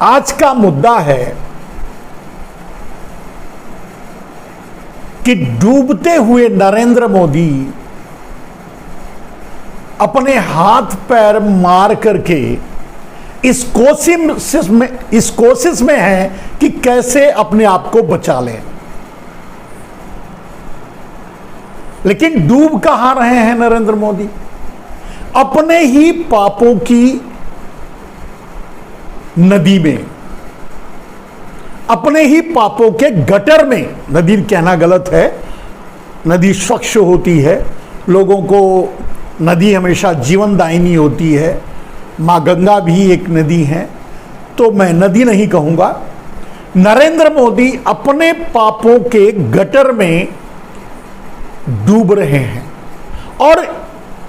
आज का मुद्दा है कि डूबते हुए नरेंद्र मोदी अपने हाथ पैर मार करके इस कोशिश में है कि कैसे अपने आप को बचा लें। लेकिन डूब कहां रहे हैं नरेंद्र मोदी? अपने ही पापों की नदी में, अपने ही पापों के गटर में। नदी कहना गलत है, नदी स्वच्छ होती है, लोगों को नदी हमेशा जीवनदायिनी होती है। मां गंगा भी एक नदी है, तो मैं नदी नहीं कहूंगा। नरेंद्र मोदी अपने पापों के गटर में डूब रहे हैं और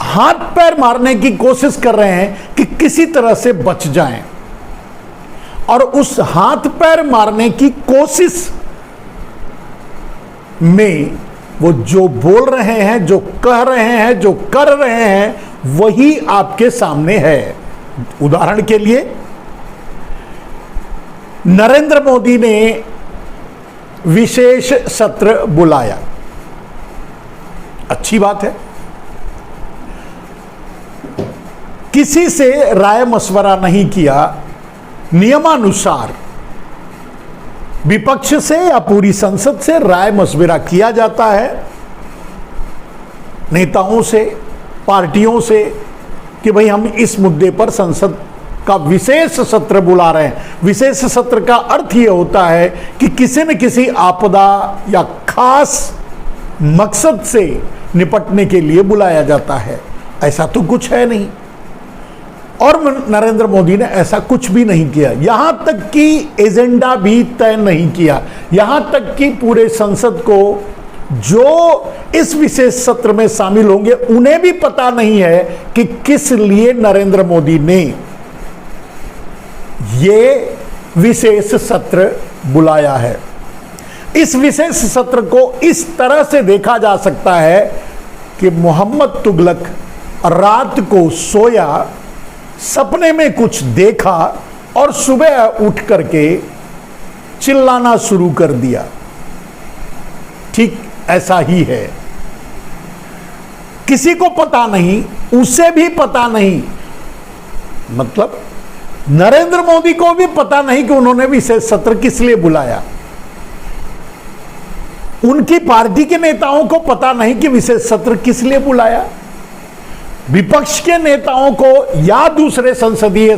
हाथ पैर मारने की कोशिश कर रहे हैं कि किसी तरह से बच जाएं। और उस हाथ पैर मारने की कोशिश में वो जो बोल रहे हैं, जो कह रहे हैं, जो कर रहे हैं, वही आपके सामने है। उदाहरण के लिए, नरेंद्र मोदी ने विशेष सत्र बुलाया, अच्छी बात है। किसी से राय मशवरा नहीं किया। नियमानुसार विपक्ष से या पूरी संसद से राय मशविरा किया जाता है, नेताओं से, पार्टियों से, कि भाई हम इस मुद्दे पर संसद का विशेष सत्र बुला रहे हैं। विशेष सत्र का अर्थ यह होता है कि किसी न किसी आपदा या खास मकसद से निपटने के लिए बुलाया जाता है। ऐसा तो कुछ है नहीं, और नरेंद्र मोदी ने ऐसा कुछ भी नहीं किया। यहां तक कि एजेंडा भी तय नहीं किया। यहां तक कि पूरे संसद को जो इस विशेष सत्र में शामिल होंगे उन्हें भी पता नहीं है कि किस लिए नरेंद्र मोदी ने ये विशेष सत्र बुलाया है। इस विशेष सत्र को इस तरह से देखा जा सकता है कि मोहम्मद तुगलक रात को सोया, सपने में कुछ देखा और सुबह उठ करके चिल्लाना शुरू कर दिया। ठीक ऐसा ही है। किसी को पता नहीं, उसे भी पता नहीं, मतलब नरेंद्र मोदी को भी पता नहीं कि उन्होंने विशेष सत्र किस लिए बुलाया। उनकी पार्टी के नेताओं को पता नहीं कि विशेष सत्र किस लिए बुलाया। विपक्ष के नेताओं को या दूसरे संसदीय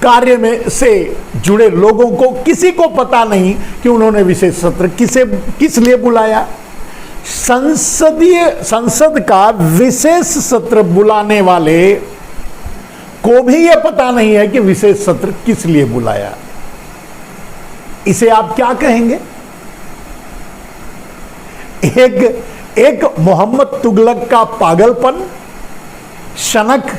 कार्य में से जुड़े लोगों को किसी को पता नहीं कि उन्होंने विशेष सत्र किस लिए बुलाया। संसद का विशेष सत्र बुलाने वाले को भी यह पता नहीं है कि विशेष सत्र किस लिए बुलाया। इसे आप क्या कहेंगे? एक मोहम्मद तुगलक का पागलपन, शनक,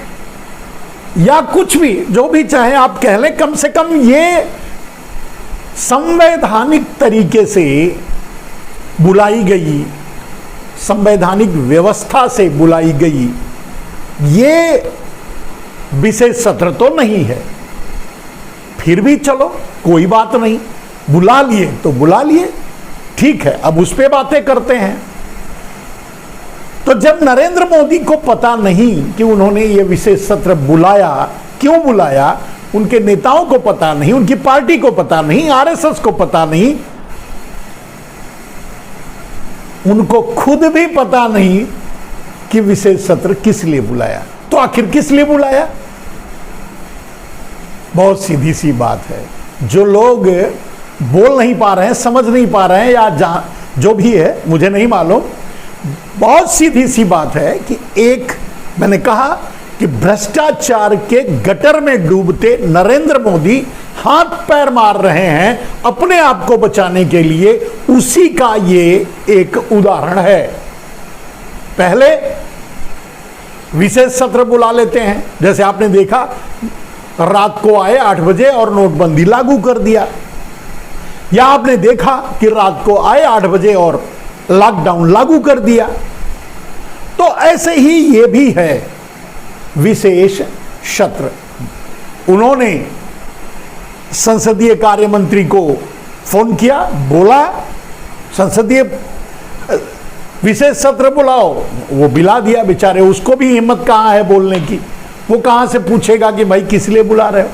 या कुछ भी, जो भी चाहे आप कह लें, कम से कम ये संवैधानिक तरीके से बुलाई गई, संवैधानिक व्यवस्था से बुलाई गई ये विशेष सत्र तो नहीं है। फिर भी चलो कोई बात नहीं, बुला लिए तो बुला लिए, ठीक है, अब उस पे बातें करते हैं। तो जब नरेंद्र मोदी को पता नहीं कि उन्होंने ये विशेष सत्र बुलाया, क्यों बुलाया, उनके नेताओं को पता नहीं, उनकी पार्टी को पता नहीं, आरएसएस को पता नहीं, उनको खुद भी पता नहीं कि विशेष सत्र किस लिए बुलाया, तो आखिर किस लिए बुलाया? बहुत सीधी सी बात है। जो लोग बोल नहीं पा रहे हैं, समझ नहीं पा रहे हैं, या जो भी है मुझे नहीं मालूम, बहुत सीधी सी बात है कि मैंने कहा कि भ्रष्टाचार के गटर में डूबते नरेंद्र मोदी हाथ पैर मार रहे हैं अपने आप को बचाने के लिए। उसी का ये एक उदाहरण है। पहले विशेष सत्र बुला लेते हैं, जैसे आपने देखा रात को आए 8 बजे और नोटबंदी लागू कर दिया, या आपने देखा कि रात को आए 8 बजे और लॉकडाउन लागू कर दिया। तो ऐसे ही ये भी है विशेष सत्र। उन्होंने संसदीय कार्य मंत्री को फोन किया, बोला संसदीय विशेष सत्र बुलाओ, वो बिला दिया बेचारे। उसको भी हिम्मत कहाँ है बोलने की, वो कहाँ से पूछेगा कि भाई किस लिए बुला रहे हो,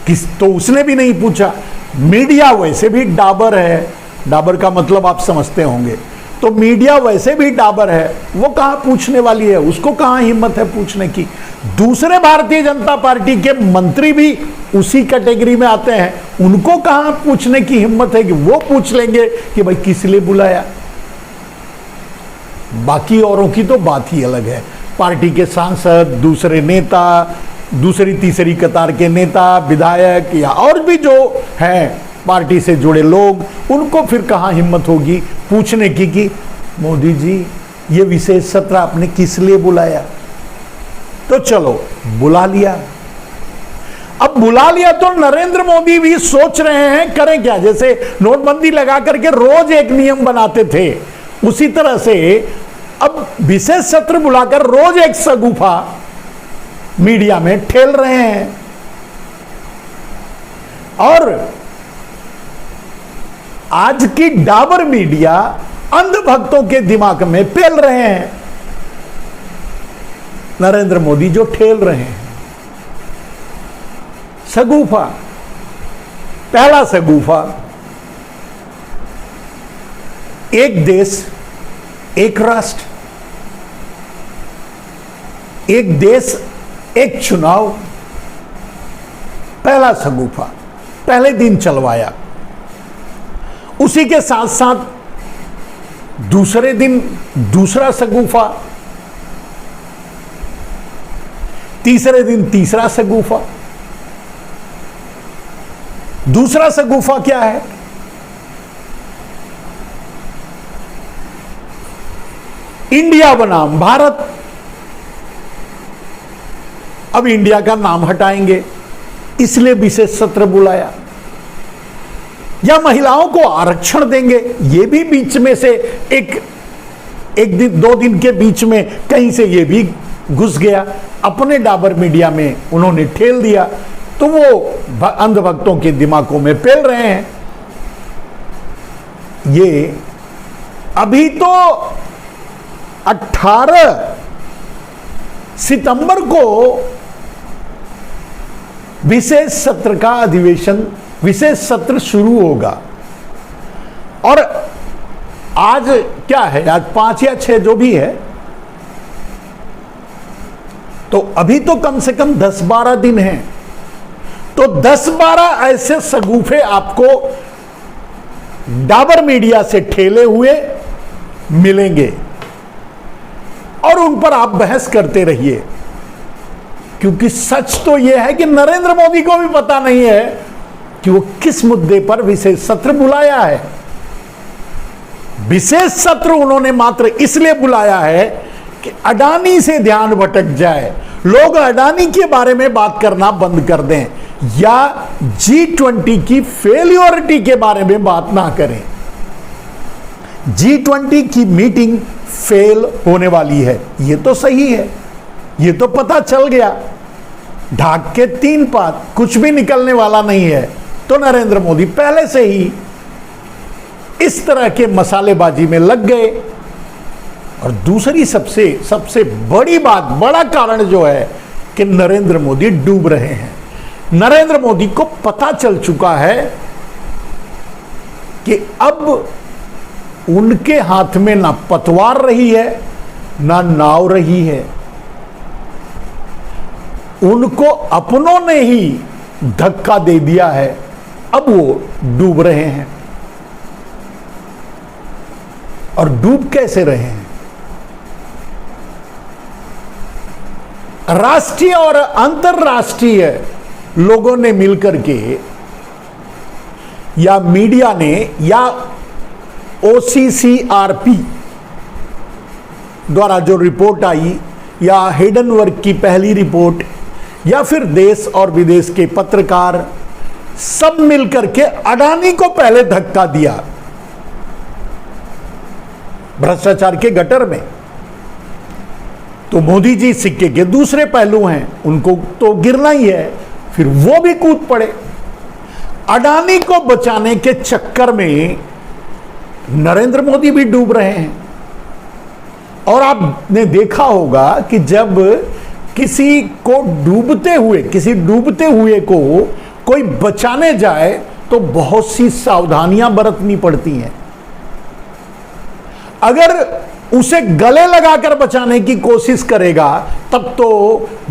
किस, तो उसने भी नहीं पूछा। मीडिया वैसे भी डाबर है, डाबर का मतलब आप समझते होंगे, तो मीडिया वैसे भी डाबर है, वो कहाँ पूछने वाली है, उसको कहाँ हिम्मत है पूछने की। दूसरे भारतीय जनता पार्टी के मंत्री भी उसी कैटेगरी में आते हैं, उनको कहाँ पूछने की हिम्मत है कि वो पूछ लेंगे कि भाई किस लिए बुलाया। बाकी औरों की तो बात ही अलग है, पार्टी के सांसद, दूसरे नेता, दूसरी तीसरी कतार के नेता, विधायक या और भी जो हैं पार्टी से जुड़े लोग, उनको फिर कहाँ हिम्मत होगी पूछने की कि मोदी जी ये विशेष सत्र आपने किस लिए बुलाया। तो चलो बुला लिया। अब बुला लिया तो नरेंद्र मोदी भी सोच रहे हैं करें क्या, जैसे नोटबंदी लगा करके रोज एक नियम बनाते थे, उसी तरह से अब विशेष सत्र बुलाकर रोज एक शगुफा मीडिया में ठेल रहे हैं और आज की डाबर मीडिया अंधभक्तों के दिमाग में पेल रहे हैं, नरेंद्र मोदी जो ठेल रहे हैं शगुफा। पहला शगुफा, एक देश एक राष्ट्र, एक देश एक चुनाव, पहला शगुफा पहले दिन चलवाया। उसी के साथ साथ दूसरे दिन दूसरा शगुफा, तीसरे दिन तीसरा शगुफा। दूसरा शगुफा क्या है, इंडिया बनाम भारत। अब इंडिया का नाम हटाएंगे, इसलिए विशेष सत्र बुलाया। या महिलाओं को आरक्षण देंगे, ये भी बीच में से एक दिन दो दिन के बीच में कहीं से ये भी घुस गया, अपने डाबर मीडिया में उन्होंने ठेल दिया, तो वो अंधभक्तों के दिमागों में पेल रहे हैं। ये अभी तो 18 सितंबर को विशेष सत्र का अधिवेशन, विशेष सत्र शुरू होगा और आज क्या है, आज 5 या 6 जो भी है, तो अभी तो कम से कम 10-12 दिन हैं। तो 10-12 ऐसे शगुफे आपको डाबर मीडिया से ठेले हुए मिलेंगे और उन पर आप बहस करते रहिए, क्योंकि सच तो यह है कि नरेंद्र मोदी को भी पता नहीं है कि वो किस मुद्दे पर विशेष सत्र बुलाया है। विशेष सत्र उन्होंने मात्र इसलिए बुलाया है कि अडानी से ध्यान भटक जाए, लोग अडानी के बारे में बात करना बंद कर दें या G20 की फेलियोरिटी के बारे में बात ना करें। G20 की मीटिंग फेल होने वाली है, ये तो सही है, ये तो पता चल गया, ढाक के 3 पात, कुछ भी निकलने वाला नहीं है। तो नरेंद्र मोदी पहले से ही इस तरह के मसालेबाजी में लग गए। और दूसरी सबसे बड़ी बात, बड़ा कारण जो है कि नरेंद्र मोदी डूब रहे हैं। नरेंद्र मोदी को पता चल चुका है कि अब उनके हाथ में ना पतवार रही है ना नाव रही है, उनको अपनों ने ही धक्का दे दिया है, अब वो डूब रहे हैं। और डूब कैसे रहे हैं, राष्ट्रीय और अंतर्राष्ट्रीय लोगों ने मिलकर के या मीडिया ने या OCCRP द्वारा जो रिपोर्ट आई या हिडनबर्ग की पहली रिपोर्ट या फिर देश और विदेश के पत्रकार सब मिलकर के अडानी को पहले धक्का दिया भ्रष्टाचार के गटर में। तो मोदी जी सिक्के के दूसरे पहलू हैं, उनको तो गिरना ही है, फिर वो भी कूद पड़े। अडानी को बचाने के चक्कर में नरेंद्र मोदी भी डूब रहे हैं। और आपने देखा होगा कि जब किसी को किसी डूबते हुए को कोई बचाने जाए तो बहुत सी सावधानियां बरतनी पड़ती हैं। अगर उसे गले लगाकर बचाने की कोशिश करेगा तब तो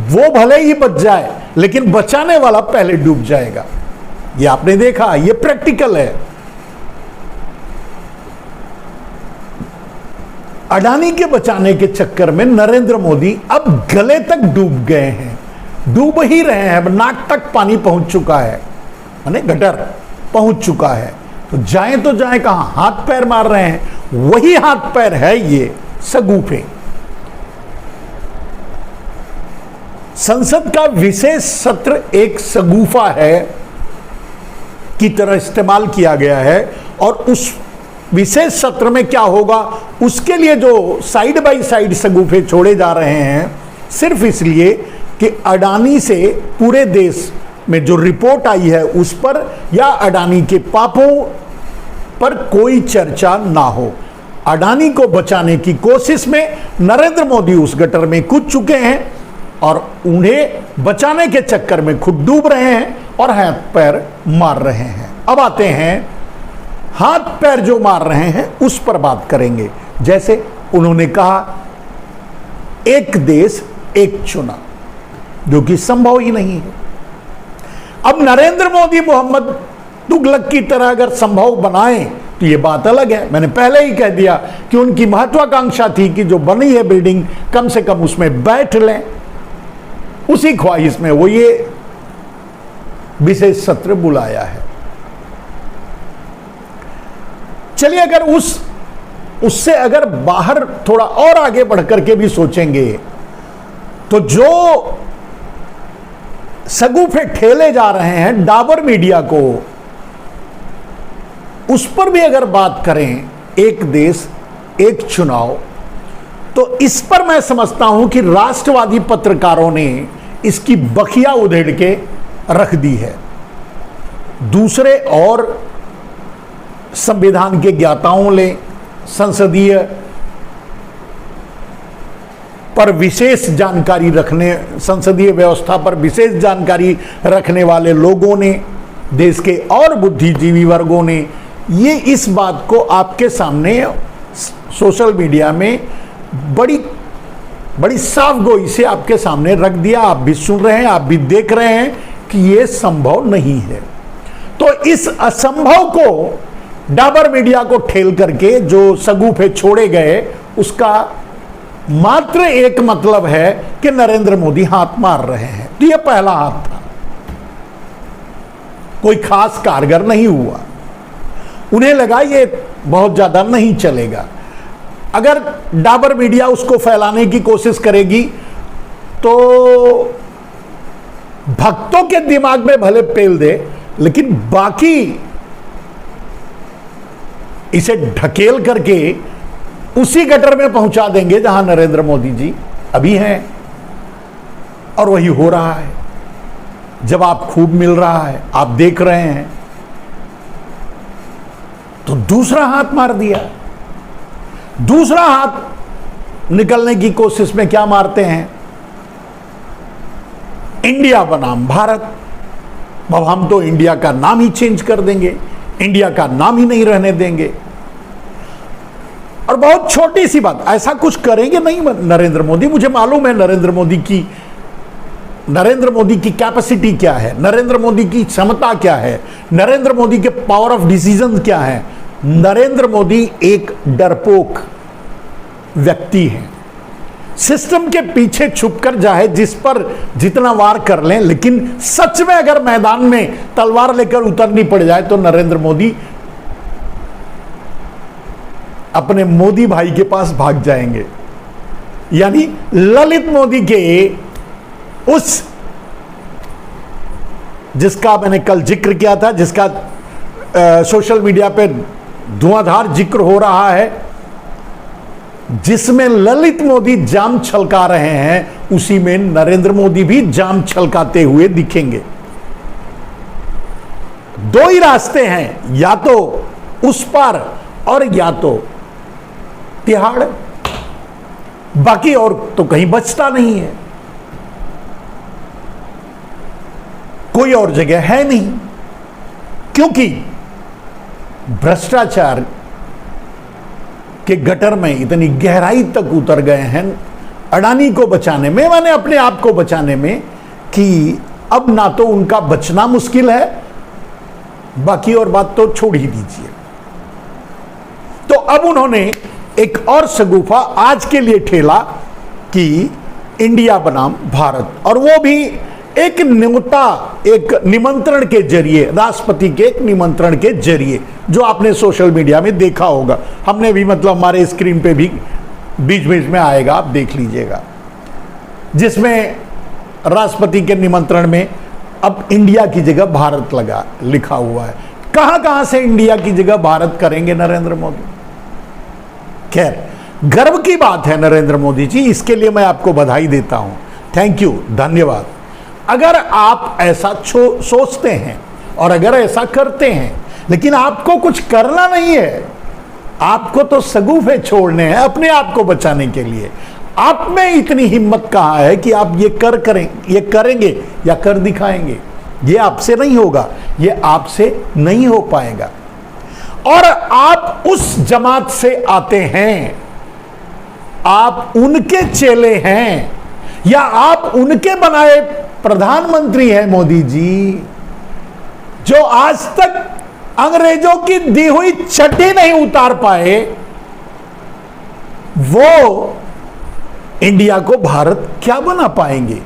वो भले ही बच जाए, लेकिन बचाने वाला पहले डूब जाएगा। ये आपने देखा, ये प्रैक्टिकल है। अडानी के बचाने के चक्कर में नरेंद्र मोदी अब गले तक डूब गए हैं, डूब ही रहे हैं। नाक तक पानी पहुंच चुका है, माने गटर पहुंच चुका है। तो जाए कहां, हाथ पैर मार रहे हैं। वही हाथ पैर है ये सगुफे। संसद का विशेष सत्र एक सगुफा है की तरह इस्तेमाल किया गया है। और उस विशेष सत्र में क्या होगा, उसके लिए जो साइड बाय साइड सगुफे छोड़े जा रहे हैं, सिर्फ इसलिए कि अडानी से पूरे देश में जो रिपोर्ट आई है उस पर या अडानी के पापों पर कोई चर्चा ना हो। अडानी को बचाने की कोशिश में नरेंद्र मोदी उस गटर में कूद चुके हैं और उन्हें बचाने के चक्कर में खुद डूब रहे हैं और हाथ पैर मार रहे हैं। अब आते हैं हाथ पैर जो मार रहे हैं उस पर बात करेंगे। जैसे उन्होंने कहा एक देश एक चुनाव, जो कि संभव ही नहीं है। अब नरेंद्र मोदी मोहम्मद तुगलक की तरह अगर संभव बनाएं तो ये बात अलग है। मैंने पहले ही कह दिया कि उनकी महत्वाकांक्षा थी कि जो बनी है बिल्डिंग कम से कम उसमें बैठ लें। उसी ख्वाहिश में वो ये विशेष सत्र बुलाया है। चलिए, अगर उससे अगर बाहर थोड़ा और आगे बढ़कर के भी सोचेंगे तो जो सगुफे ठेले जा रहे हैं डाबर मीडिया को, उस पर भी अगर बात करें, एक देश एक चुनाव, तो इस पर मैं समझता हूं कि राष्ट्रवादी पत्रकारों ने इसकी बखिया उधेड़ के रख दी है। दूसरे और संविधान के ज्ञाताओं ने, संसदीय पर विशेष जानकारी रखने, संसदीय व्यवस्था पर विशेष जानकारी रखने वाले लोगों ने, देश के और बुद्धिजीवी वर्गों ने ये इस बात को आपके सामने सोशल मीडिया में बड़ी साफ गोई से आपके सामने रख दिया। आप भी सुन रहे हैं, आप भी देख रहे हैं कि ये संभव नहीं है। तो इस असंभव को डाबर मीडिया को ठेल करके जो सगुफे छोड़े गए, उसका मात्र एक मतलब है कि नरेंद्र मोदी हाथ मार रहे हैं। तो यह पहला हाथ था, कोई खास कारगर नहीं हुआ। उन्हें लगा ये बहुत ज्यादा नहीं चलेगा। अगर डाबर मीडिया उसको फैलाने की कोशिश करेगी तो भक्तों के दिमाग में भले पेल दे, लेकिन बाकी इसे ढकेल करके उसी गटर में पहुंचा देंगे जहां नरेंद्र मोदी जी अभी हैं। और वही हो रहा है। जवाब खूब मिल रहा है, आप देख रहे हैं। तो दूसरा हाथ मार दिया। दूसरा हाथ निकलने की कोशिश में क्या मारते हैं, इंडिया बनाम भारत। अब हम तो इंडिया का नाम ही चेंज कर देंगे, इंडिया का नाम ही नहीं रहने देंगे। और बहुत छोटी सी बात, ऐसा कुछ करेंगे नहीं नरेंद्र मोदी। मुझे मालूम है नरेंद्र मोदी की कैपेसिटी क्या है, नरेंद्र मोदी की क्षमता क्या है, नरेंद्र मोदी के पावर ऑफ डिसीजन क्या है। नरेंद्र मोदी एक डरपोक व्यक्ति है। सिस्टम के पीछे छुपकर चाहे जिस पर जितना वार कर लें, लेकिन सच में अगर मैदान में तलवार लेकर उतरनी पड़ जाए तो नरेंद्र मोदी अपने मोदी भाई के पास भाग जाएंगे। यानी ललित मोदी के उस, जिसका मैंने कल जिक्र किया था, जिसका सोशल मीडिया पे धुआंधार जिक्र हो रहा है, जिसमें ललित मोदी जाम छलका रहे हैं, उसी में नरेंद्र मोदी भी जाम छलकाते हुए दिखेंगे। दो ही रास्ते हैं, या तो उस पार और या तो तिहाड़, बाकी और तो कहीं बचता नहीं है, कोई और जगह है नहीं। क्योंकि भ्रष्टाचार के गटर में इतनी गहराई तक उतर गए हैं अडानी को बचाने में, माने अपने आप को बचाने में, कि अब ना तो उनका बचना मुश्किल है, बाकी और बात तो छोड़ ही दीजिए। तो अब उन्होंने एक और शगुफा आज के लिए ठेला कि इंडिया बनाम भारत, और वो भी एक न्योता, एक निमंत्रण के जरिए, राष्ट्रपति के एक निमंत्रण के जरिए, जो आपने सोशल मीडिया में देखा होगा। हमने भी, मतलब हमारे स्क्रीन पे भी बीच बीच में आएगा, आप देख लीजिएगा, जिसमें राष्ट्रपति के निमंत्रण में अब इंडिया की जगह भारत लगा लिखा हुआ है। कहां कहां से इंडिया की जगह भारत करेंगे नरेंद्र मोदी। खैर, गर्व की बात है नरेंद्र मोदी जी, इसके लिए मैं आपको बधाई देता हूं। थैंक यू, धन्यवाद। अगर आप ऐसा सोचते हैं और अगर ऐसा करते हैं, लेकिन आपको कुछ करना नहीं है, आपको तो सगुफे छोड़ने हैं अपने आप को बचाने के लिए। आप में इतनी हिम्मत कहां है कि आप ये करेंगे या कर दिखाएंगे। ये आपसे नहीं होगा, ये आपसे नहीं हो पाएगा। और आप उस जमात से आते हैं, आप उनके चेले हैं, या आप उनके बनाए प्रधानमंत्री हैं मोदी जी, जो आज तक अंग्रेजों की दी हुई छठी नहीं उतार पाए। वो इंडिया को भारत क्या बना पाएंगे।